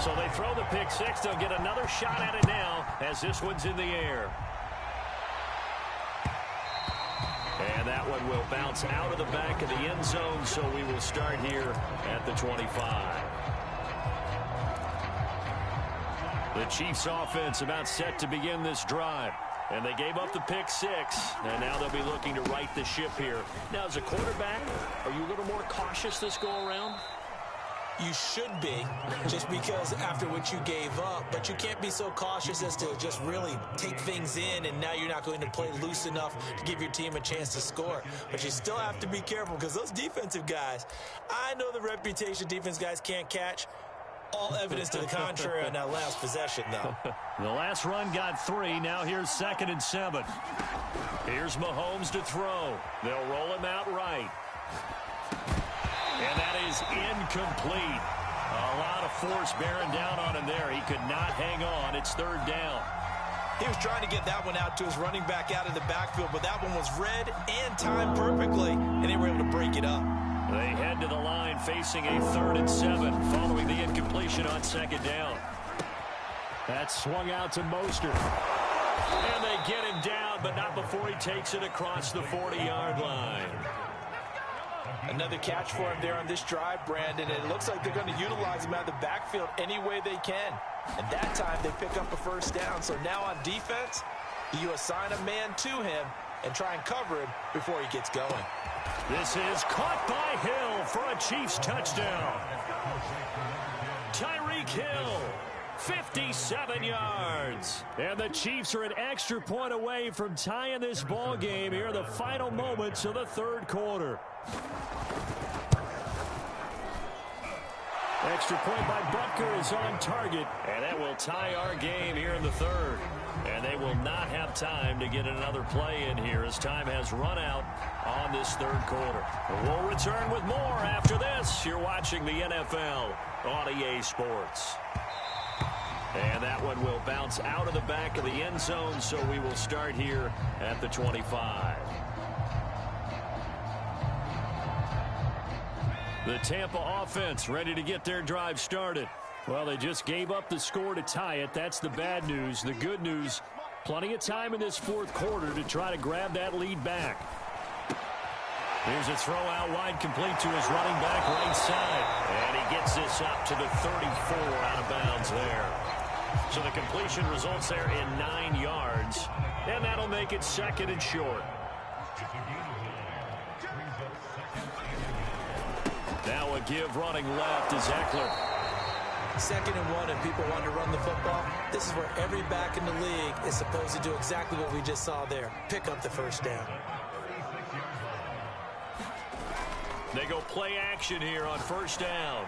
So they throw the pick six. They'll get another shot at it now as this one's in the air. And that one will bounce out of the back of the end zone, so we will start here at the 25. The Chiefs offense about set to begin this drive. And they gave up the pick six, and now they'll be looking to right the ship here. Now, as a quarterback, are you a little more cautious this go-around? You should be, just because after what you gave up. But you can't be so cautious as to just really take things in, and now you're not going to play loose enough to give your team a chance to score. But you still have to be careful, because those defensive guys, I know the reputation defense guys can't catch. All evidence to the contrary on that last possession, though. The last run got 3. Now here's 2nd and 7. Here's Mahomes to throw. They'll roll him out right. And that is incomplete. A lot of force bearing down on him there. He could not hang on. It's 3rd down. He was trying to get that one out to his running back out of the backfield, but that one was read and timed perfectly, and they were able to break it up. They head to the line facing a 3rd and 7 following the incompletion on 2nd down. That's swung out to Mostert. And they get him down, but not before he takes it across the 40-yard line. Another catch for him there on this drive, Brandon. And it looks like they're going to utilize him out of the backfield any way they can. And that time they pick up a 1st down. So now on defense, you assign a man to him and try and cover him before he gets going. This is caught by Hill for a Chiefs touchdown. Tyreek Hill, 57 yards. And the Chiefs are an extra point away from tying this ball game here in the final moments of the 3rd quarter. Extra point by Butker is on target, and that will tie our game here in the 3rd. And they will not have time to get another play in here as time has run out on this 3rd quarter. We'll return with more after this. You're watching the NFL on EA Sports. And that one will bounce out of the back of the end zone, so we will start here at the 25. The Tampa offense ready to get their drive started. Well, they just gave up the score to tie it. That's the bad news. The good news, plenty of time in this 4th quarter to try to grab that lead back. Here's a throw out wide, complete to his running back right side. And he gets this up to the 34 out of bounds there. So the completion results there in 9 yards. And that'll make it 2nd and short. Now a give running left is Eckler. 2nd and 1, and people want to run the football. This is where every back in the league is supposed to do exactly what we just saw there. Pick up the 1st down. They go play action here on 1st down.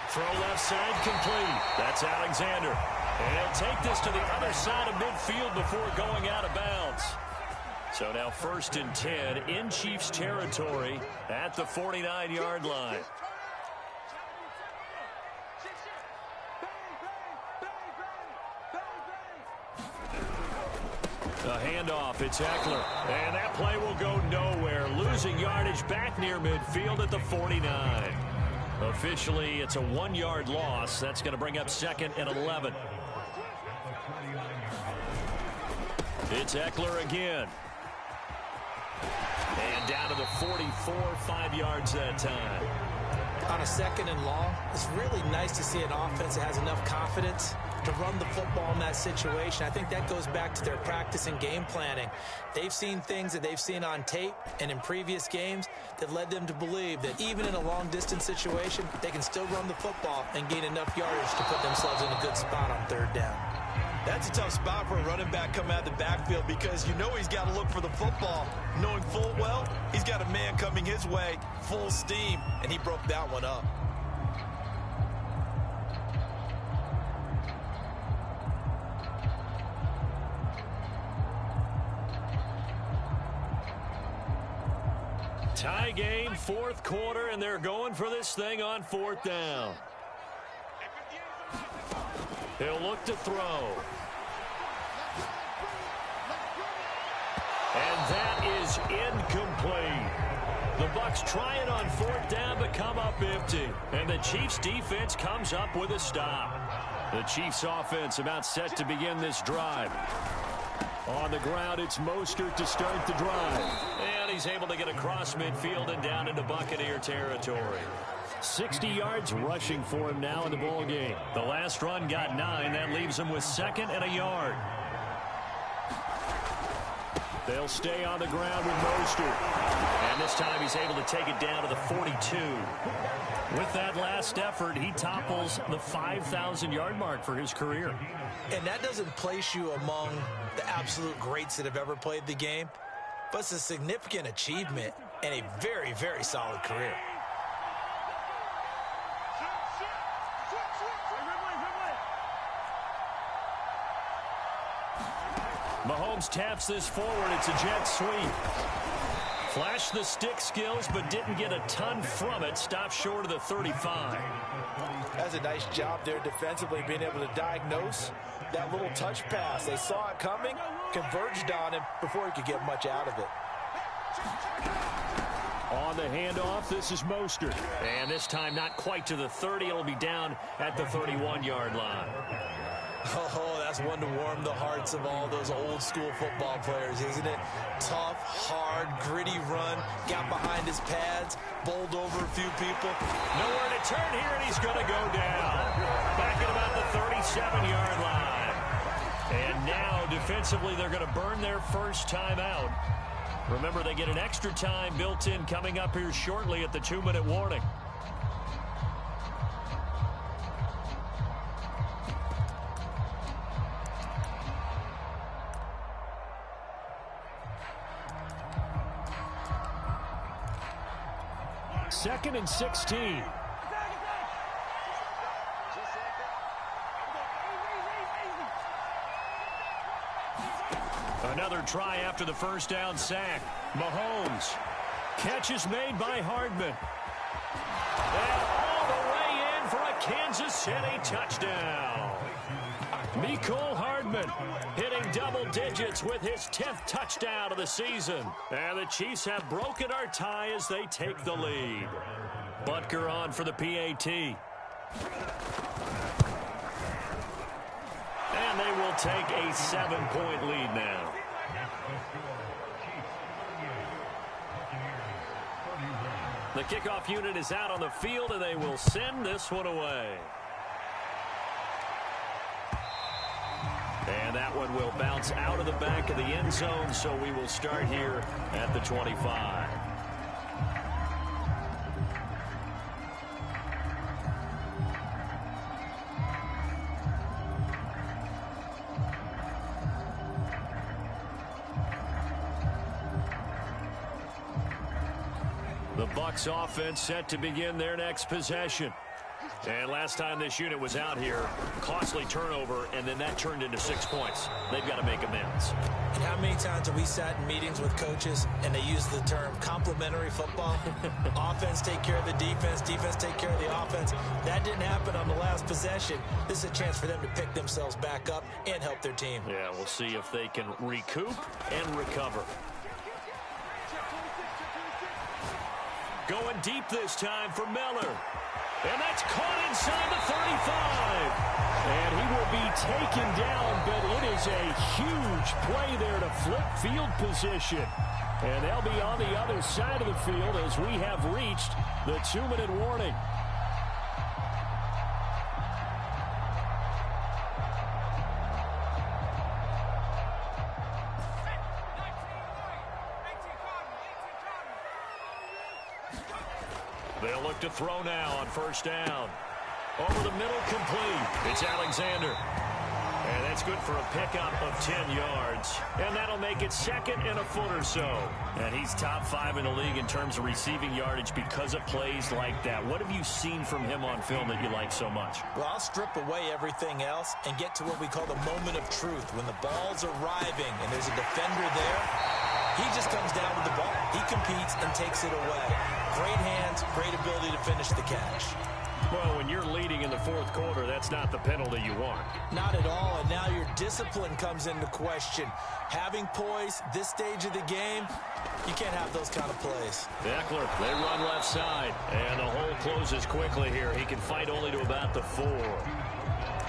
Throw left side complete. That's Alexander. And he'll take this to the other side of midfield before going out of bounds. So now 1st and 10 in Chiefs territory at the 49-yard line. A handoff, it's Eckler. And that play will go nowhere. Losing yardage back near midfield at the 49. Officially, it's a 1-yard loss. That's going to bring up 2nd and 11. It's Eckler again. And down to the 44, 5 yards that time. On a 2nd and long, it's really nice to see an offense that has enough confidence to run the football in that situation. I think that goes back to their practice and game planning. They've seen things that they've seen on tape and in previous games that led them to believe that even in a long-distance situation, they can still run the football and gain enough yardage to put themselves in a good spot on 3rd down. That's a tough spot for a running back coming out of the backfield, because you know he's got to look for the football, knowing full well he's got a man coming his way, full steam, and he broke that one up. Tie game, 4th quarter, and they're going for this thing on 4th down. He'll look to throw. And that is incomplete. The Bucs try it on 4th down but come up empty. And the Chiefs defense comes up with a stop. The Chiefs offense about set to begin this drive. On the ground, it's Mostert to start the drive. And he's able to get across midfield and down into Buccaneer territory. 60 yards rushing for him now in the ball game. The last run got 9. That leaves him with 2nd and a yard. They'll stay on the ground with Mostert. And this time he's able to take it down to the 42. With that last effort, he topples the 5,000-yard mark for his career. And that doesn't place you among the absolute greats that have ever played the game, but it's a significant achievement and a very, very solid career. Mahomes taps this forward. It's a jet sweep. Flashed the stick skills, but didn't get a ton from it. Stopped short of the 35. That's a nice job there defensively, being able to diagnose that little touch pass. They saw it coming, converged on him before he could get much out of it. On the handoff, this is Mostert. And this time not quite to the 30. It'll be down at the 31-yard line. Oh, that's one to warm the hearts of all those old-school football players, isn't it? Tough, hard, gritty run, got behind his pads, bowled over a few people. Nowhere to turn here, and he's going to go down. Back at about the 37-yard line. And now, defensively, they're going to burn their first time out. Remember, they get an extra time built in coming up here shortly at the 2-minute warning. Second and 16. Another try after the first down sack. Mahomes. Catch is made by Hardman. And all the way in for a Kansas City touchdown. Mecole Hardman hitting double digits with his 10th touchdown of the season. And the Chiefs have broken our tie as they take the lead. Butker on for the PAT. And they will take a 7-point lead now. The kickoff unit is out on the field, and they will send this one away. And that one will bounce out of the back of the end zone, so we will start here at the 25. The Bucs offense set to begin their next possession. And last time this unit was out here, costly turnover, and then that turned into 6 points. They've got to make amends. And how many times have we sat in meetings with coaches and they use the term complementary football? Offense take care of the defense, defense take care of the offense. That didn't happen on the last possession. This is a chance for them to pick themselves back up and help their team. Yeah, we'll see if they can recoup and recover. Going deep this time for Miller. And that's caught inside the 35. And he will be taken down, but it is a huge play there to flip field position. And they'll be on the other side of the field as we have reached the 2-minute warning. They'll look to throw now on first down. Over the middle, complete. It's Alexander. And that's good for a pickup of 10 yards. And that'll make it 2nd and a foot or so. And he's top 5 in the league in terms of receiving yardage because of plays like that. What have you seen from him on film that you like so much? Well, I'll strip away everything else and get to what we call the moment of truth. When the ball's arriving and there's a defender there, he just comes down with the ball. He competes and takes it away. Great hands, great ability to finish the catch. Well, when you're leading in the fourth quarter, that's not the penalty you want. Not at all, and now your discipline comes into question. Having poise this stage of the game, you can't have those kind of plays. Eckler, they run left side, and the hole closes quickly here. He can fight only to about the 4.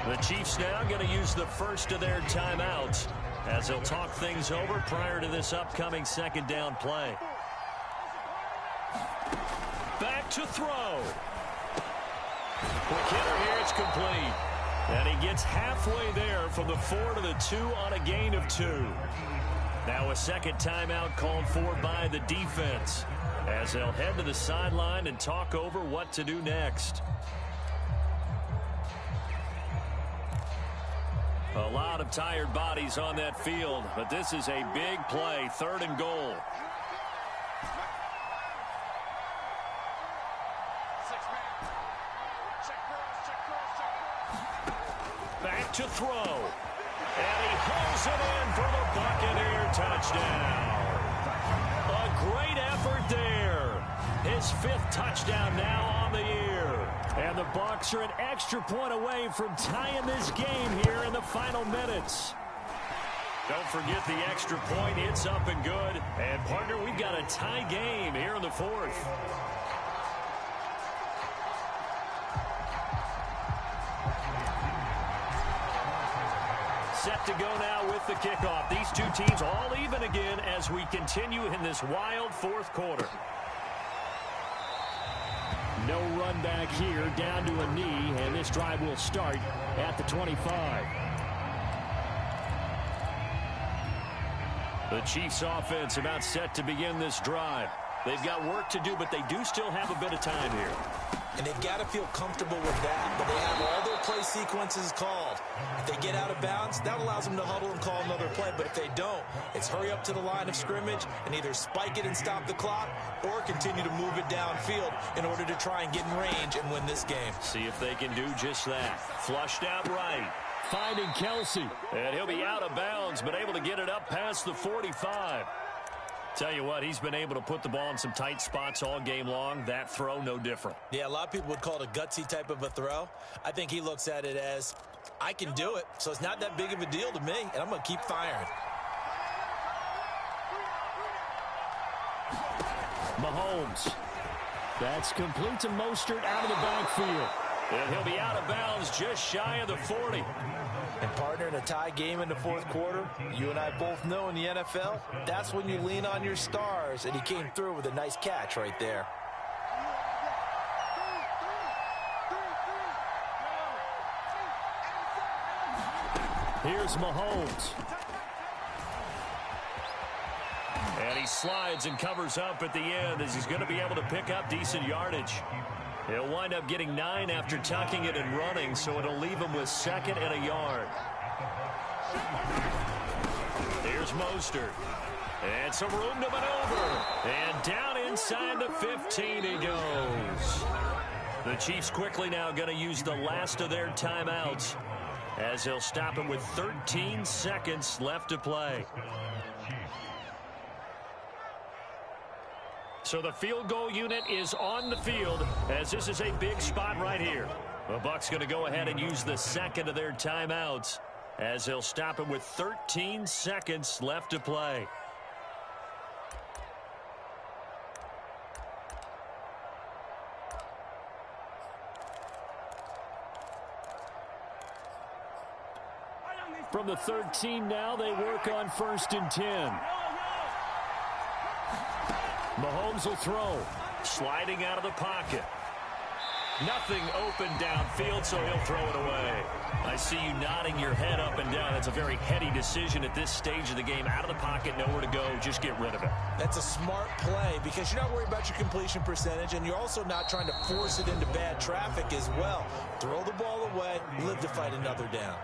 The Chiefs now going to use the first of their timeouts as they'll talk things over prior to this upcoming second down play. Back to throw. Quick hitter here, it's complete. And he gets halfway there from the 4 to the 2 on a gain of 2. Now a second timeout called for by the defense as they'll head to the sideline and talk over what to do next. A lot of tired bodies on that field, but this is a big play, 3rd and goal. Back to throw. And he hauls it in for the Buccaneer touchdown. A great effort there. His 5th touchdown now on the year. And the Bucs are an extra point away from tying this game here in the final minutes. Don't forget the extra point. It's up and good. And, partner, we've got a tie game here in the 4th. Set to go now with the kickoff. These two teams all even again as we continue in this wild 4th quarter. No run back here, down to a knee, and this drive will start at the 25. The Chiefs offense about set to begin this drive. They've got work to do, but they do still have a bit of time here. And they've got to feel comfortable with that, but they have all their play sequences called. If they get out of bounds, that allows them to huddle and call another play, but if they don't, it's hurry up to the line of scrimmage and either spike it and stop the clock or continue to move it downfield in order to try and get in range and win this game. See if they can do just that. Flushed out right. Finding Kelsey. And he'll be out of bounds, but able to get it up past the 45. Tell you what, he's been able to put the ball in some tight spots all game long. That throw, no different. Yeah, a lot of people would call it a gutsy type of a throw. I think he looks at it as, I can do it, so it's not that big of a deal to me, and I'm going to keep firing. Mahomes. That's complete to Mostert out of the backfield. And he'll be out of bounds just shy of the 40. And, partner, in a tie game in the 4th quarter, you and I both know in the NFL, that's when you lean on your stars, and he came through with a nice catch right there. Here's Mahomes. And he slides and covers up at the end as he's going to be able to pick up decent yardage. He'll wind up getting 9 after tucking it and running, so it'll leave him with 2nd and a yard. Here's Mostert. And some room to maneuver. And down inside the 15 he goes. The Chiefs quickly now going to use the last of their timeouts as they'll stop him with 13 seconds left to play. So the field goal unit is on the field as this is a big spot right here. The Bucs going to go ahead and use the 2nd of their timeouts as they'll stop him with 13 seconds left to play. From the 13 now, they work on 1st and 10. Mahomes will throw. Sliding out of the pocket. Nothing open downfield, so he'll throw it away. I see you nodding your head up and down. That's a very heady decision at this stage of the game. Out of the pocket, nowhere to go. Just get rid of it. That's a smart play because you're not worried about your completion percentage, and you're also not trying to force it into bad traffic as well. Throw the ball away, live to fight another down.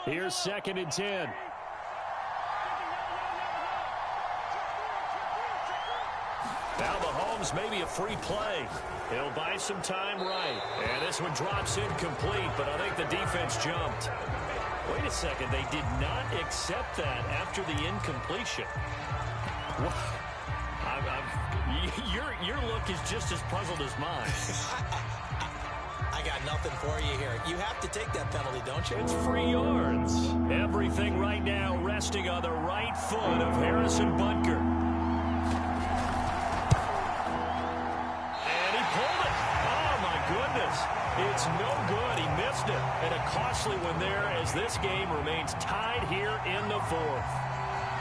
Here's 2nd and 10. Now Mahomes maybe a free play. He'll buy some time right. And this one drops incomplete, but I think the defense jumped. Wait a second, they did not accept that after the incompletion. Your look is just as puzzled as mine. I got nothing for you here. You have to take that penalty, don't you? It's free yards. Everything right now resting on the right foot of Harrison Butker. And he pulled it. Oh, my goodness. It's no good. He missed it. And a costly one there as this game remains tied here in the fourth.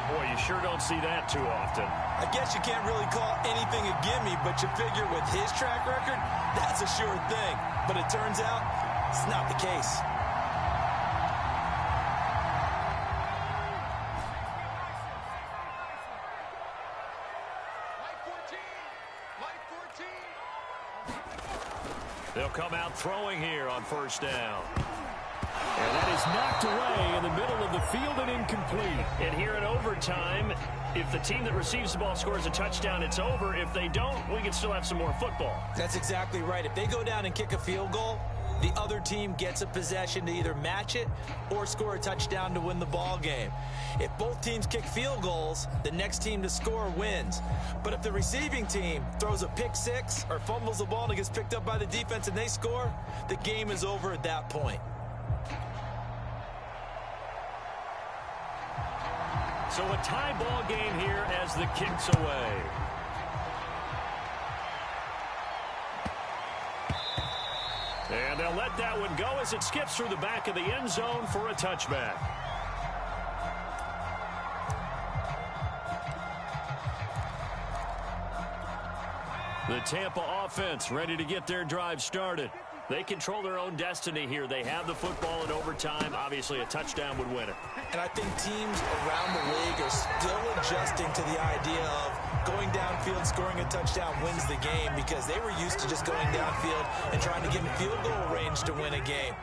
Boy, you sure don't see that too often. I guess you can't really call anything a gimme, but you figure with his track record, that's a sure thing. But it turns out it's not the case. They'll come out throwing here on first down. And that is knocked away in the middle of the field and incomplete. And here in overtime, if the team that receives the ball scores a touchdown, it's over. If they don't, we can still have some more football. That's exactly right. If they go down and kick a field goal, the other team gets a possession to either match it or score a touchdown to win the ball game. If both teams kick field goals, the next team to score wins. But if the receiving team throws a pick six or fumbles the ball and it gets picked up by the defense and they score, the game is over at that point. So a tie ball game here as the kick's away. And they'll let that one go as it skips through the back of the end zone for a touchback. The Tampa offense ready to get their drive started. They control their own destiny here. They have the football in overtime. Obviously, a touchdown would win it. And I think teams around the league are still adjusting to the idea of going downfield, scoring a touchdown wins the game, because they were used to just going downfield and trying to get in field goal range to win a game.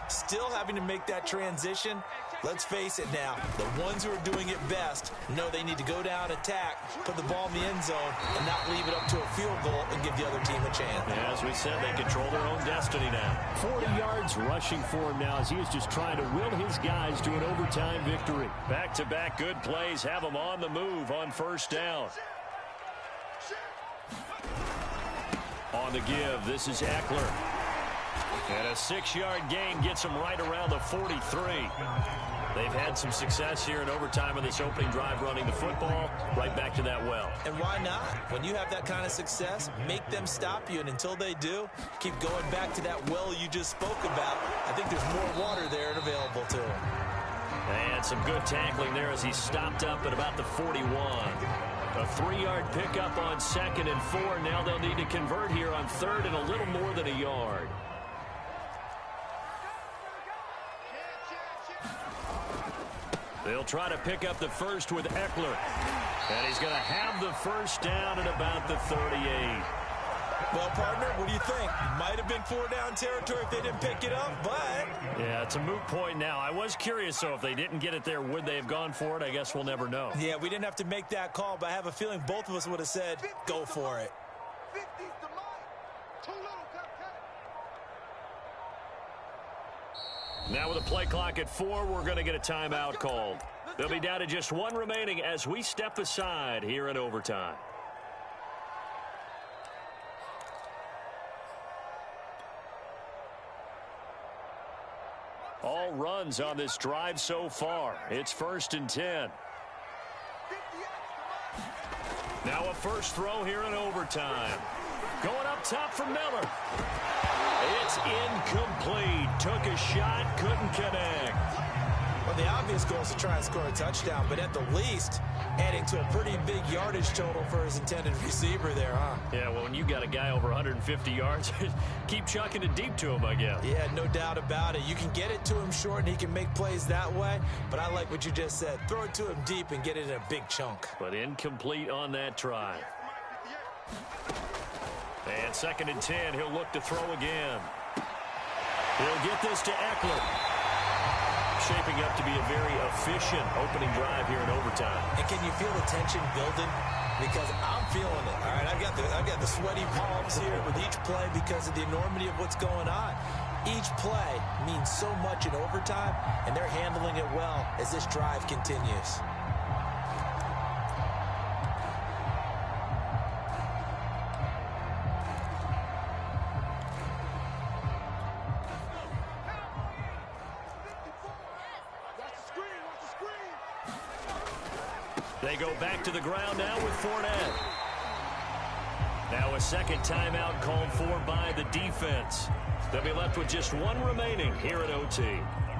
Still having to make that transition. Let's face it now, the ones who are doing it best know they need to go down, attack, put the ball in the end zone, and not leave it up to a field goal and give the other team a chance. Yeah, as we said, they control their own destiny now. 40 yards rushing for him now as he is just trying to will his guys to an overtime victory. Back-to-back good plays have him on the move on first down. On the give, this is Eckler. And a 6-yard gain gets him right around the 43. They've had some success here in overtime in this opening drive running the football right back to that well. And why not? When you have that kind of success, make them stop you. And until they do, keep going back to that well you just spoke about. I think there's more water there and available to him. And some good tackling there as he stopped up at about the 41. A 3-yard pickup on 2nd and 4. Now they'll need to convert here on 3rd and a little more than a yard. They'll try to pick up the first with Eckler. And he's going to have the first down at about the 38. Well, partner, what do you think? Might have been 4-down territory if they didn't pick it up, but... Yeah, it's a moot point now. I was curious, so if they didn't get it there, would they have gone for it? I guess we'll never know. Yeah, we didn't have to make that call, but I have a feeling both of us would have said, go for it. Now with a play clock at 4, we're going to get a timeout called. They'll be down to just 1 remaining as we step aside here in overtime. All runs on this drive so far. It's 1st and 10. Now a first throw here in overtime. Going up top for Miller. It's incomplete. Took a shot, couldn't connect. Well, the obvious goal is to try and score a touchdown, but at the least, adding to a pretty big yardage total for his intended receiver there, huh? Yeah, well, when you got a guy over 150 yards, keep chucking it deep to him, I guess. Yeah, no doubt about it. You can get it to him short, and he can make plays that way, but I like what you just said. Throw it to him deep and get it in a big chunk. But incomplete on that try. And 2nd and 10, he'll look to throw again. He'll get this to Eckler. Shaping up to be a very efficient opening drive here in overtime. And can you feel the tension building? Because I'm feeling it. All right, I've got the sweaty palms here with each play because of the enormity of what's going on. Each play means so much in overtime, and they're handling it well as this drive continues. They go back to the ground now with Fournette. Now a second timeout called for by the defense. They'll be left with just one remaining here at OT.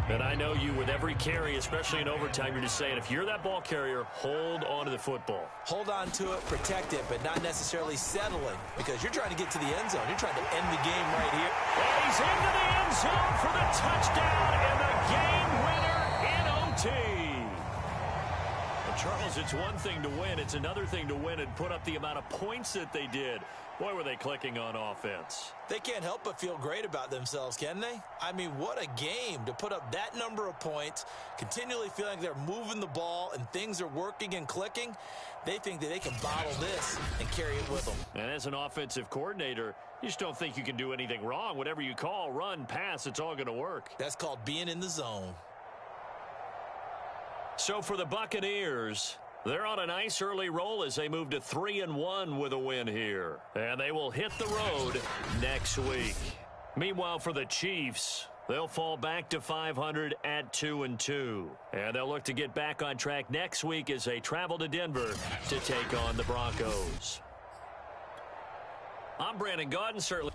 And I know you with every carry, especially in overtime, you're just saying if you're that ball carrier, hold on to the football. Hold on to it, protect it, but not necessarily settling because you're trying to get to the end zone. You're trying to end the game right here. And he's into the end zone for the touchdown and the game winner in OT. Well, Charles, it's one thing to win. It's another thing to win and put up the amount of points that they did. Boy, were they clicking on offense. They can't help but feel great about themselves, can they? I mean, what a game to put up that number of points, continually feeling like they're moving the ball and things are working and clicking. They think that they can bottle this and carry it with them. And as an offensive coordinator, you just don't think you can do anything wrong. Whatever you call, run, pass, it's all going to work. That's called being in the zone. So for the Buccaneers, they're on a nice early roll as they move to 3-1 with a win here. And they will hit the road next week. Meanwhile, for the Chiefs, they'll fall back to 500 at 2-2. And they'll look to get back on track next week as they travel to Denver to take on the Broncos. I'm Brandon Gaudin, certainly.